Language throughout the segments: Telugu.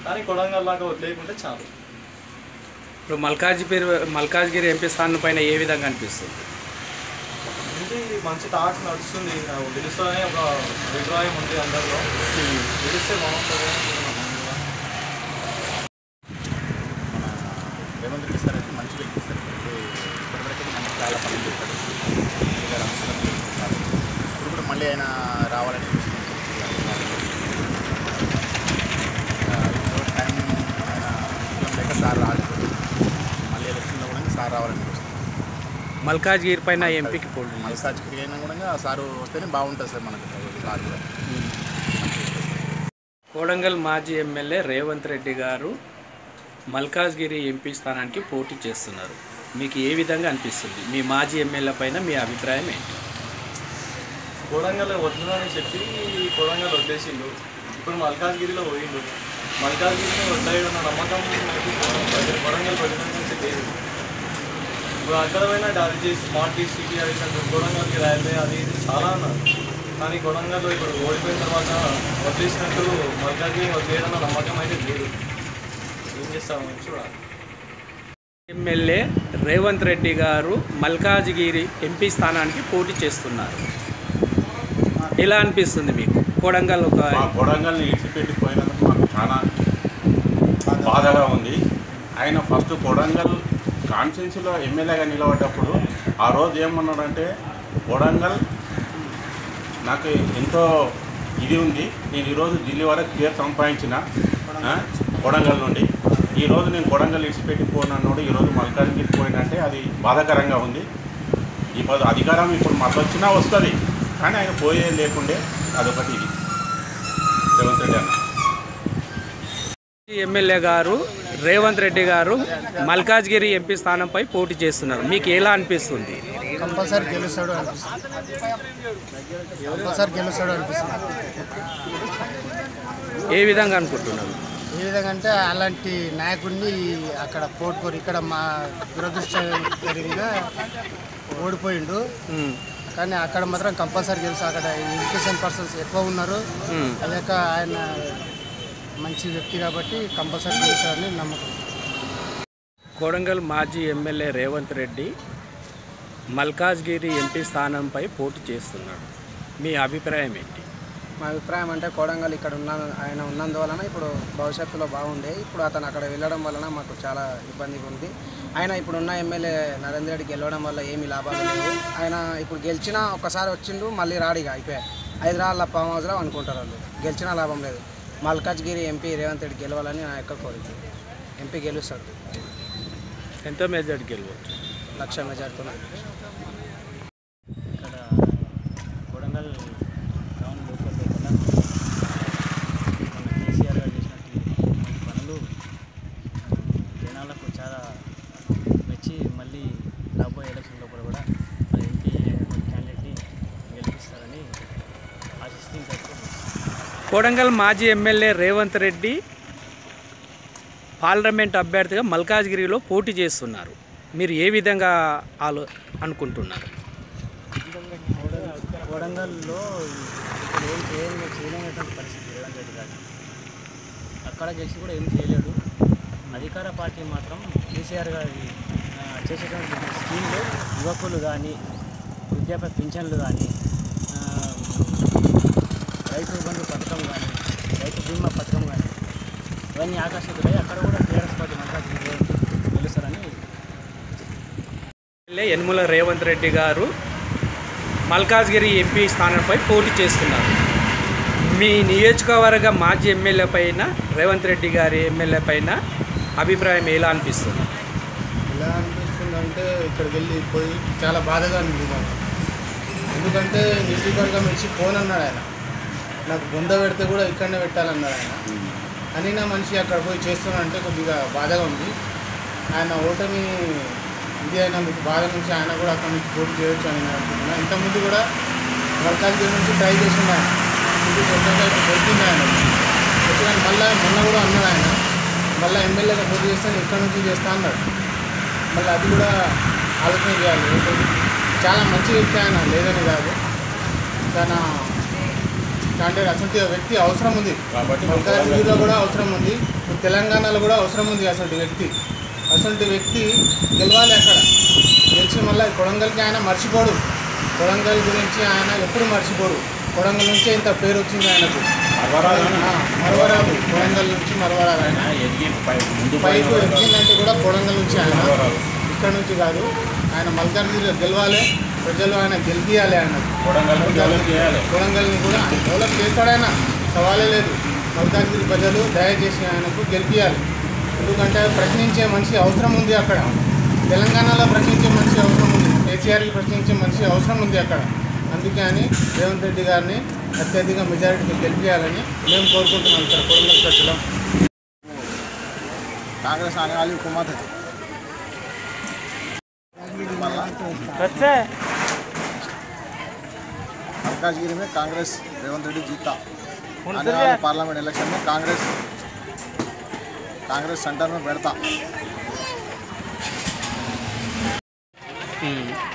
కానీ కొడంగల్ లాగా వదిలేయకుంటే చాలు. ఇప్పుడు మల్కాజ్గిరి ఎంపీ స్థానం పైన ఏ విధంగా అనిపిస్తుంది? మంచి టాక్ నడుస్తుంది. గెలుస్తానే ఒక అభిప్రాయం ఉంది అందరిలో. గెలిస్తే బాగుంటుంది. మన రేవంత్ రెడ్డి సార్ అయితే మంచి వ్యక్తి సార్. ఇప్పటివరకు మనకు చాలా పనులు చెప్పాడు. ఇప్పుడు కూడా మళ్ళీ ఆయన రావాలని టైం ఆయన లేక సార్ రాలేదు. మళ్ళీ ఎలక్షన్లో కూడా సార్ రావాలని మల్కాజ్గిరి పైన ఎంపీకి పోటీ. మల్కాజ్గిరి అయినా కూడా సారు వస్తేనే బాగుంటుంది సార్ మనకు సార్ కూడా. కొడంగల్ మాజీ ఎమ్మెల్యే రేవంత్ రెడ్డి గారు మల్కాజ్గిరి ఎంపీ స్థానానికి పోటీ చేస్తున్నారు. మీకు ఏ విధంగా అనిపిస్తుంది? మీ మాజీ ఎమ్మెల్యే పైన మీ అభిప్రాయం ఏంటి? కొడంగల్ వద్దని చెప్పి కొడంగల్ వదిలేసిండు. ఇప్పుడు మల్కాజ్గిరిలో పోయిండు. మల్కాజ్గిరిని వదిలేయడం నమ్మకం కొడంగల్ ప్రజల నుంచి లేదు. ఇప్పుడు అక్కడ పోయినా అది స్మార్ట్ సిటీ అది కొడంగల్కి రైల్వే అది చాలా అన్నారు. కానీ కొడంగల్లో ఇప్పుడు ఓడిపోయిన తర్వాత వదిలేసినట్టు మల్కాజ్గిరి వదిలేయడం నమ్మకం అయితే లేదు. ఏం చేస్తామని చూడాలి. ఎమ్మెల్యే రేవంత్ రెడ్డి గారు మల్కాజ్గిరి ఎంపీ స్థానానికి పోటీ చేస్తున్నారు. ఎలా అనిపిస్తుంది మీకు? కొడంగల్ని ఇడిచిపెట్టిపోయినందుకు మాకు చాలా బాధగా ఉంది. ఆయన ఫస్ట్ కొడంగల్ కాన్స్టిట్యున్సీలో ఎమ్మెల్యేగా నిలబడ్డప్పుడు ఆ రోజు ఏమన్నాడంటే, కొడంగల్ నాకు ఎంతో ఇది ఉంది, నేను ఈరోజు ఢిల్లీ వరకు పేరు సంపాదించిన కొడంగల్ నుండి, ఈరోజు నేను కొడంగల్ ఇడిచిపెట్టిపోయినాడు, ఈరోజు మల్కాజ్గిరికి పోయినంటే అది బాధాకరంగా ఉంది. ఇప్పుడు అధికారం ఇప్పుడు మాకు వచ్చినా వస్తుంది, కానీ ఆయన పోయే లేకుండే. అదొకటి ఇది రేవంత్ రెడ్డి అన్న. ఎమ్మెల్యే గారు రేవంత్ రెడ్డి గారు మల్కాజ్గిరి ఎంపీ స్థానంపై పోటీ చేస్తున్నారు. మీకు ఎలా అనిపిస్తుంది? కంపల్సరీ గెలుస్తాడు అనిపిస్తుంది. ఏ విధంగా అనుకుంటున్నారు? ఏ విధంగా అంటే అలాంటి నాయకుడిని అక్కడ పోటుకోరు. ఇక్కడ మా దురదృష్టకరంగా ఓడిపోయిండు. కానీ అక్కడ మాత్రం కంపల్సరీ గెలుసు. అక్కడ ఎడ్యుకేషన్ పర్సన్స్ ఎక్కువ ఉన్నారు. అదాక ఆయన మంచి వ్యక్తి కాబట్టి కంపల్సరీ గెలుస్తారని నమ్మకం. కొడంగల్ మాజీ ఎమ్మెల్యే రేవంత్ రెడ్డి మల్కాజ్గిరి ఎంపీ స్థానంపై పోటీ చేస్తున్నాడు. మీ అభిప్రాయం ఏంటి? మా అభిప్రాయం అంటే కొడంగల్ ఇక్కడ ఆయన ఉన్నందువలన ఇప్పుడు భవిష్యత్తులో బాగుండే. ఇప్పుడు అతను అక్కడ వెళ్ళడం వలన మాకు చాలా ఇబ్బందిగా ఉంది. ఆయన ఇప్పుడున్న ఎమ్మెల్యే నరేంద్ర రెడ్డి గెలవడం వల్ల ఏమీ లాభాలు లేవు. ఆయన ఇప్పుడు గెలిచినా ఒకసారి వచ్చిండు, మళ్ళీ రాడిగా అయిపోయాయి. హైదరాబాద్లో ఫామ్ హౌస్లో అనుకుంటారు వాళ్ళు. గెలిచినా లాభం లేదు. మల్కాజ్గిరి ఎంపీ రేవంత్ రెడ్డి గెలవాలని నా యొక్క కోరిక. ఎంపీ గెలుస్తాడు. ఎంత మెజార్టీ గెలవచ్చు? 1,00,000 మెజార్టీతో. ఇక్కడ కొడంగల్ టౌన్ లోకల్లో కూడా మన కేసీఆర్ గారు చేసినట్టు పనులు జనాలకు చాలా మెచ్చి మళ్ళీ రాబోయే ఎలక్షన్ లోపల కూడా మన ఎంపీ క్యాండిడేట్ని గెలిపిస్తారని ఆశిస్తూ కొడంగల్ మాజీ ఎమ్మెల్యే రేవంత్ రెడ్డి పార్లమెంట్ అభ్యర్థిగా మల్కాజ్గిరిలో పోటీ చేస్తున్నారు. మీరు ఏ విధంగా అనుకుంటున్నారు? కొడంగల్లో ఏం చేయలేనటువంటి పరిస్థితి రేవంత్ రెడ్డి గారు. అక్కడ గెలిచి కూడా ఏం చేయలేడు. అధికార పార్టీ మాత్రం కేసీఆర్ గారి చేసేటువంటి స్కీమ్లు యువకులు కానీ, వృద్ధాప్య పింఛన్లు కానీ, రైతు బంధు పథకం కానీ, రైతు బీమా పథకం కానీ ఇవన్నీ ఆకర్షితులై అక్కడ కూడా టీఆర్ఎస్ పార్టీ మల్కాజ్గిరి గెలుస్తారని. యనమల రేవంత్ రెడ్డి గారు మల్కాజ్గిరి ఎంపీ స్థానంపై పోటీ చేస్తున్నారు. మీ నియోజకవర్గ మాజీ ఎమ్మెల్యే పైన రేవంత్ రెడ్డి గారి ఎమ్మెల్యే పైన అభిప్రాయం ఎలా అనిపిస్తుంది? ఎలా అనిపిస్తుంది అంటే ఇక్కడికి వెళ్ళి పోయి చాలా బాధగా అనిపిస్తుంది. ఎందుకంటే నియోజకవర్గం వచ్చి పోనన్నాడు ఆయన. నాకు బొంద పెడితే కూడా ఇక్కడనే పెట్టాలన్నాడు ఆయన. అని నా మనిషి అక్కడ పోయి చేస్తున్నాడంటే కొద్దిగా బాధగా ఉంది. ఆయన ఓటమి ఇది అయినా మీకు బాధ నుంచి ఆయన కూడా అక్కడ నుంచి పోటీ చేయొచ్చు అని నేను అనుకుంటున్నాను. ఇంతకుముందు కూడా మల్కాజ్గిరి నుంచి ట్రై చేసిండు ఆయన. ఇది దొరికింది ఆయన వచ్చిన మళ్ళీ మొన్న కూడా అన్నాడు ఆయన, మళ్ళీ ఎమ్మెల్యేగా పోటీ చేస్తాను ఇక్కడ నుంచి చేస్తా అన్నాడు. మళ్ళీ అది కూడా ఆలోచన చేయాలి. చాలా మంచి వ్యక్తి ఆయన, లేదని కాదు. తన అంటే అసలు వ్యక్తి అవసరం ఉంది కాబట్టి మల్కాజ్గిరిలో కూడా అవసరం ఉంది. తెలంగాణలో కూడా అవసరం ఉంది అసలు వ్యక్తి గెలవాలి. అక్కడ గెలిచి మళ్ళీ కొడంగల్కి ఆయన మర్చిపోడు. కొడంగల్ గురించి ఆయన ఎప్పుడు మర్చిపోడు. కొడంగల్ నుంచే ఇంత పేరు వచ్చింది ఆయనకు. మరవరాదు, కొడంగల్ నుంచి మరవరాదు. ఆయన పైపు ఎక్కిందంటే కూడా కొడంగల్ నుంచి, ఆయన ఇక్కడ నుంచి కాదు. ఆయన మల్కాజ్గిరి గెలవాలి, ప్రజలు ఆయన గెలిపియాలి. ఆయన కొడంగల్ని కూడా డెవలప్ చేస్తాడు. ఆయన సవాలే లేదు. మల్కాజ్గిరి ప్రజలు దయచేసి ఆయనకు గెలిపియాలి. ఎందుకంటే ప్రశ్నించే మనిషి అవసరం ఉంది అక్కడ. తెలంగాణలో ప్రశ్నించే మనిషి అవసరం ఉంది, కేసీఆర్కి ప్రశ్నించే మనిషి అవసరం ఉంది అక్కడ. అందుకే అని రేవంత్ రెడ్డి గారిని అత్యధిక మెజారిటీతో గెలిపించాలని మేము కోరుకుంటున్నాం. ఇక్కడ కొడంగల్ ప్రజలు कांग्रेस आने वाली हुकूमत है। मल्काजगिरी में कांग्रेस रेवंत रेड्डी जीता। आने वाले पार्लियामेंट इलेक्शन में कांग्रेस सेंटर में बैठता।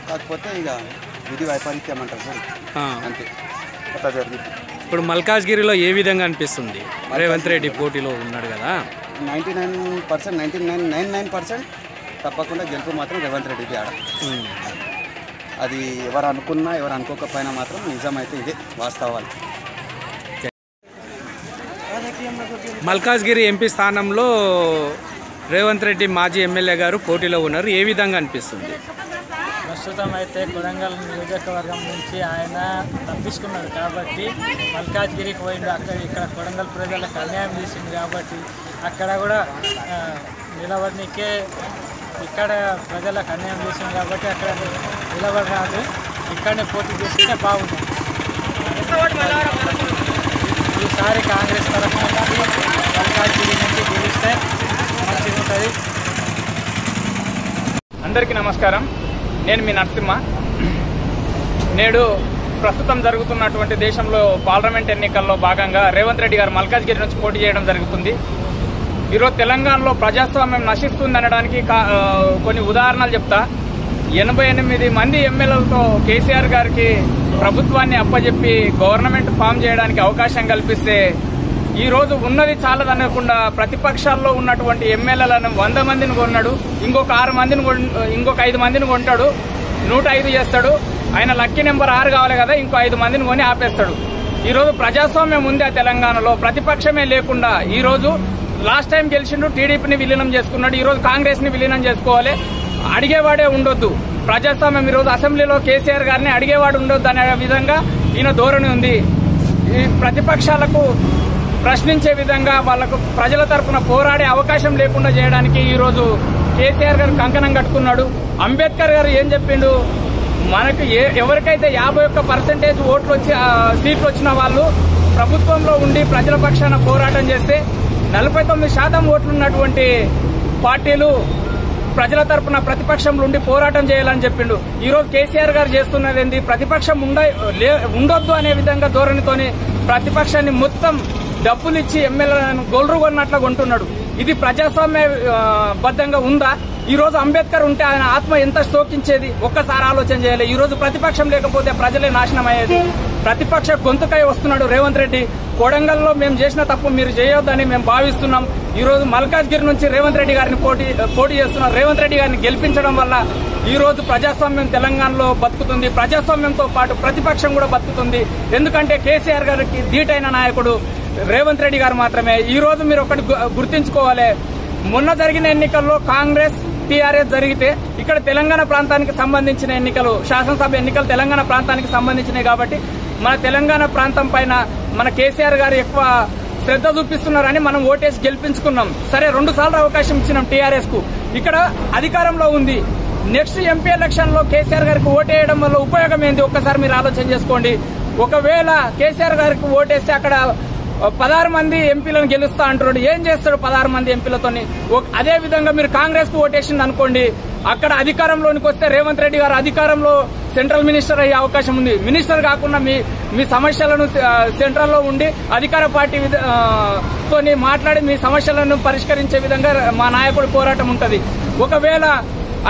కాకపోతే ఇక విధి వైపరీత్యం అంటారు సార్, అంతే. అట్లా జరిగింది. ఇప్పుడు మల్కాజ్గిరిలో ఏ విధంగా అనిపిస్తుంది? రేవంత్ రెడ్డి పోటీలో ఉన్నాడు కదా. 99% తప్పకుండా గెలుపు మాత్రం రేవంత్ రెడ్డికి ఆడ. అది ఎవరు అనుకున్నా ఎవరు అనుకోకపోయినా మాత్రం నిజమైతే ఇదే వాస్తవాలు. మల్కాజ్గిరి ఎంపీ స్థానంలో రేవంత్ రెడ్డి మాజీ ఎమ్మెల్యే గారు పోటీలో ఉన్నారు. ఏ విధంగా అనిపిస్తుంది? ప్రస్తుతం అయితే కొడంగల్ నియోజకవర్గం నుంచి ఆయన తప్పించుకున్నాడు కాబట్టి మల్కాజ్గిరికి పోయిండు. ఇక్కడ కొడంగల్ ప్రజలకు అన్యాయం చేసింది కాబట్టి అక్కడ కూడా నిలబడికే, ఇక్కడ ప్రజలకు అన్యాయం చేసింది కాబట్టి అక్కడ నిలబడరాదు, ఇక్కడనే పోటీ చేస్తే బాగుంటుంది. ఈసారి కాంగ్రెస్ తరఫున మల్కాజ్గిరి నుంచి గెలిస్తే మంచిగా ఉంటుంది. అందరికీ నమస్కారం. నేను మీ నరసింహ. నేడు ప్రస్తుతం జరుగుతున్నటువంటి దేశంలో పార్లమెంట్ ఎన్నికల్లో భాగంగా రేవంత్ రెడ్డి గారు మల్కాజ్గిరి నుంచి పోటీ చేయడం జరుగుతుంది. ఈరోజు తెలంగాణలో ప్రజాస్వామ్యం నశిస్తుంది అనడానికి కొన్ని ఉదాహరణలు చెప్తా. 88 మంది ఎమ్మెల్యేలతో కేసీఆర్ గారికి ప్రభుత్వాన్ని అప్పజెప్పి గవర్నమెంట్ ఫామ్ చేయడానికి అవకాశం కల్పిస్తే ఈరోజు ఉన్నది చాలదనకుండా ప్రతిపక్షాల్లో ఉన్నటువంటి ఎమ్మెల్యేలను 100 మందిని కొన్నాడు, ఇంకొక 5 మందిని కొంటాడు, 105 చేస్తాడు. ఆయన లక్కీ నెంబర్ 6 కావాలి కదా, ఇంకో 5 మందిని కొని ఆపేస్తాడు. ఈరోజు ప్రజాస్వామ్యం ఉంది ఆ తెలంగాణలో, ప్రతిపక్షమే లేకుండా. ఈరోజు లాస్ట్ టైం గెలిచిండు, టీడీపీని విలీనం చేసుకున్నాడు, ఈరోజు కాంగ్రెస్ ని విలీనం చేసుకోవాలి. అడిగేవాడే ఉండొద్దు. ప్రజాస్వామ్యం ఈరోజు అసెంబ్లీలో కేసీఆర్ గారిని అడిగేవాడు ఉండొద్దు అనే విధంగా ఈయన ధోరణి ఉంది. ఈ ప్రతిపక్షాలకు ప్రశ్నించే విధంగా వాళ్లకు ప్రజల తరఫున పోరాడే అవకాశం లేకుండా చేయడానికి ఈరోజు కేసీఆర్ గారు కంకణం కట్టుకున్నాడు. అంబేద్కర్ గారు ఏం చెప్పిండు? మనకు ఎవరికైతే 51% ఓట్లు వచ్చి సీట్లు వచ్చిన వాళ్ళు ప్రభుత్వంలో ఉండి ప్రజల పక్షాన పోరాటం చేస్తే 49% ఓట్లున్నటువంటి పార్టీలు ప్రజల తరఫున ప్రతిపక్షంలో ఉండి పోరాటం చేయాలని చెప్పిండు. ఈరోజు కేసీఆర్ గారు చేస్తున్నది ఏంది? ప్రతిపక్షం ఉండొద్దు అనే విధంగా ధోరణితోని ప్రతిపక్షాన్ని మొత్తం డబ్బులు ఇచ్చి ఎమ్మెల్యేలను గొల్లు కొన్నట్లు కొంటున్నాడు. ఇది ప్రజాస్వామ్య బద్దంగా ఉందా? ఈ రోజు అంబేద్కర్ ఉంటే ఆయన ఆత్మ ఎంత శోకించేది? ఒక్కసారి ఆలోచన చేయాలి. ఈ రోజు ప్రతిపక్షం లేకపోతే ప్రజలే నాశనం అయ్యేది. ప్రతిపక్ష గొంతుకై వస్తున్నాడు రేవంత్ రెడ్డి. కొడంగల్లో మేము చేసిన తప్పు మీరు చేయొద్దని మేము భావిస్తున్నాం. ఈ రోజు మల్కాజ్గిరి నుంచి రేవంత్ రెడ్డి గారిని పోటీ చేస్తున్నారు. రేవంత్ రెడ్డి గారిని గెలిపించడం వల్ల ఈ రోజు ప్రజాస్వామ్యం తెలంగాణలో బతుకుతుంది. ప్రజాస్వామ్యంతో పాటు ప్రతిపక్షం కూడా బతుకుతుంది. ఎందుకంటే కేసీఆర్ గారికి ధీటైన నాయకుడు రేవంత్ రెడ్డి గారు మాత్రమే. ఈ రోజు మీరు ఒకటి గుర్తించుకోవాలి. మొన్న జరిగిన ఎన్నికల్లో కాంగ్రెస్ టీఆర్ఎస్ జరిగితే ఇక్కడ తెలంగాణ ప్రాంతానికి సంబంధించిన ఎన్నికలు, శాసనసభ ఎన్నికలు తెలంగాణ ప్రాంతానికి సంబంధించినవి కాబట్టి మన తెలంగాణ ప్రాంతం పైన మన కేసీఆర్ గారు ఎక్కువ శ్రద్ధ చూపిస్తున్నారని మనం ఓటేసి గెలిపించుకున్నాం. సరే, 2 సార్లు అవకాశం ఇచ్చినాం టీఆర్ఎస్ కు. ఇక్కడ అధికారంలో ఉంది. నెక్స్ట్ ఎంపీ ఎలక్షన్ లో కేసీఆర్ గారికి ఓటేయడం వల్ల ఉపయోగం ఏంది? ఒక్కసారి మీరు ఆలోచన చేసుకోండి. ఒకవేళ కేసీఆర్ గారికి ఓటేస్తే అక్కడ 16 మంది ఎంపీలను గెలుస్తా అంటున్నాడు. ఏం చేస్తాడు 16 మంది ఎంపీలతోని? అదే విధంగా మీరు కాంగ్రెస్ కు ఓటేసింది అనుకోండి, అక్కడ అధికారంలోనికి వస్తే రేవంత్ రెడ్డి గారు అధికారంలో సెంట్రల్ మినిస్టర్ అయ్యే అవకాశం ఉంది. మినిస్టర్ కాకుండా మీ సమస్యలను సెంట్రల్లో ఉండి అధికార పార్టీ తోని మాట్లాడి మీ సమస్యలను పరిష్కరించే విధంగా మా నాయకుడి పోరాటం ఉంటది. ఒకవేళ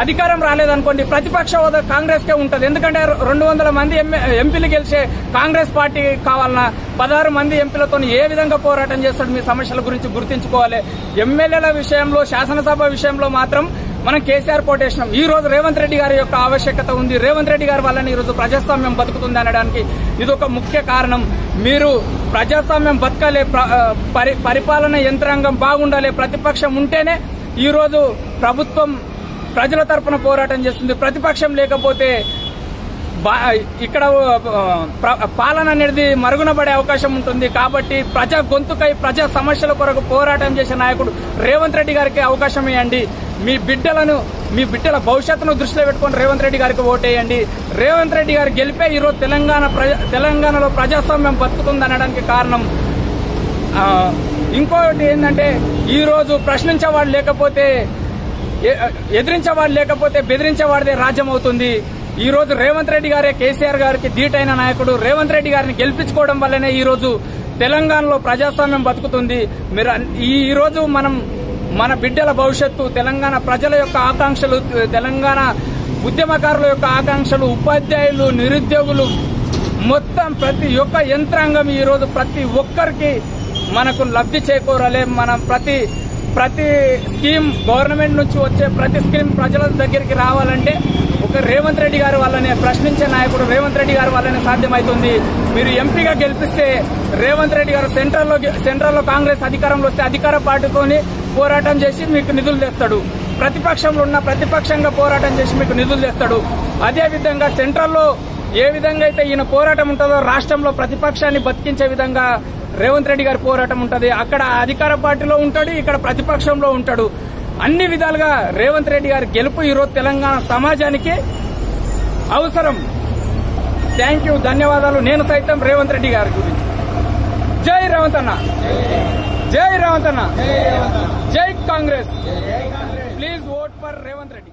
అధికారం రాలేదనుకోండి ప్రతిపక్ష హోదా కాంగ్రెస్కే ఉంటుంది. ఎందుకంటే 200 మంది ఎంపీలు గెలిచే కాంగ్రెస్ పార్టీ కావాలన్నా 16 మంది ఎంపీలతో ఏ విధంగా పోరాటం చేస్తాడు? మీ సమస్యల గురించి గుర్తించుకోవాలి. ఎమ్మెల్యేల విషయంలో, శాసనసభ విషయంలో మాత్రం మనం కేసీఆర్ కోటేసినాం. ఈ రోజు రేవంత్ రెడ్డి గారి యొక్క ఆవశ్యకత ఉంది. రేవంత్ రెడ్డి గారి వల్ల ఈ రోజు ప్రజాస్వామ్యం బతుకుతుంది అనడానికి ఇది ఒక ముఖ్య కారణం. మీరు ప్రజాస్వామ్యం బతకాలి, పరిపాలన యంత్రాంగం బాగుండాలి, ప్రతిపక్షం ఉంటేనే ఈ రోజు ప్రభుత్వం ప్రజల తరపున పోరాటం చేస్తుంది. ప్రతిపక్షం లేకపోతే ఇక్కడ పాలన అనేది మరుగున పడే అవకాశం ఉంటుంది. కాబట్టి ప్రజా గొంతుకై ప్రజా సమస్యల కొరకు పోరాటం చేసే నాయకుడు రేవంత్ రెడ్డి గారికి అవకాశం ఇవ్వండి. మీ బిడ్డల భవిష్యత్తును దృష్టిలో పెట్టుకుని రేవంత్ రెడ్డి గారికి ఓటేయండి. రేవంత్ రెడ్డి గారు గెలిపే ఈరోజు తెలంగాణలో ప్రజాస్వామ్యం బతుకుతుంది అనడానికి కారణం. ఇంకోటి ఏంటంటే ఈ రోజు ప్రశ్నించేవాడు లేకపోతే, ఎదిరించేవాడు లేకపోతే బెదిరించేవాడిదే రాజ్యం అవుతుంది. ఈ రోజు రేవంత్ రెడ్డి గారే కేసీఆర్ గారికి ధీటైన నాయకుడు. రేవంత్ రెడ్డి గారిని గెలిపించుకోవడం వల్లనే ఈ రోజు తెలంగాణలో ప్రజాస్వామ్యం బతుకుతుంది. మీరు ఈ రోజు మన బిడ్డల భవిష్యత్తు, తెలంగాణ ప్రజల యొక్క ఆకాంక్షలు, తెలంగాణ ఉద్యమకారుల యొక్క ఆకాంక్షలు, ఉపాధ్యాయులు, నిరుద్యోగులు, మొత్తం ప్రతి ఒక్క యంత్రాంగం ఈ రోజు ప్రతి ఒక్కరికి మనకు లబ్ధి చేకూరాలి. మనం ప్రతి స్కీమ్, గవర్నమెంట్ నుంచి వచ్చే ప్రతి స్కీమ్ ప్రజల దగ్గరికి రావాలంటే ఒక రేవంత్ రెడ్డి గారి వల్లనే, ప్రశ్నించే నాయకుడు రేవంత్ రెడ్డి గారి వల్లనే సాధ్యమవుతుంది. మీరు ఎంపీగా గెలిపిస్తే రేవంత్ రెడ్డి గారు సెంట్రల్లో కాంగ్రెస్ అధికారంలో వస్తే అధికార పార్టీతోని పోరాటం చేసి మీకు నిధులు తెస్తాడు. ప్రతిపక్షంలో ఉన్న ప్రతిపక్షంగా పోరాటం చేసి మీకు నిధులు తెస్తాడు. అదేవిధంగా సెంట్రల్లో ఏ విధంగా అయితే ఈయన పోరాటం ఉంటుందో రాష్ట్రంలో ప్రతిపక్షాన్ని బతికించే విధంగా రేవంత్ రెడ్డి గారి పోరాటం ఉంటుంది. అక్కడ అధికార పార్టీలో ఉంటాడు, ఇక్కడ ప్రతిపక్షంలో ఉంటాడు. అన్ని విధాలుగా రేవంత్ రెడ్డి గారి గెలుపు ఈరోజు తెలంగాణ సమాజానికి అవసరం. థ్యాంక్ యూ, ధన్యవాదాలు. నేను సైతం రేవంత్ రెడ్డి గారి గురించి. జై రేవంత్ అన్న, జై రేవంత్ అన్న, జై Congress. Please vote for Revanth Reddy.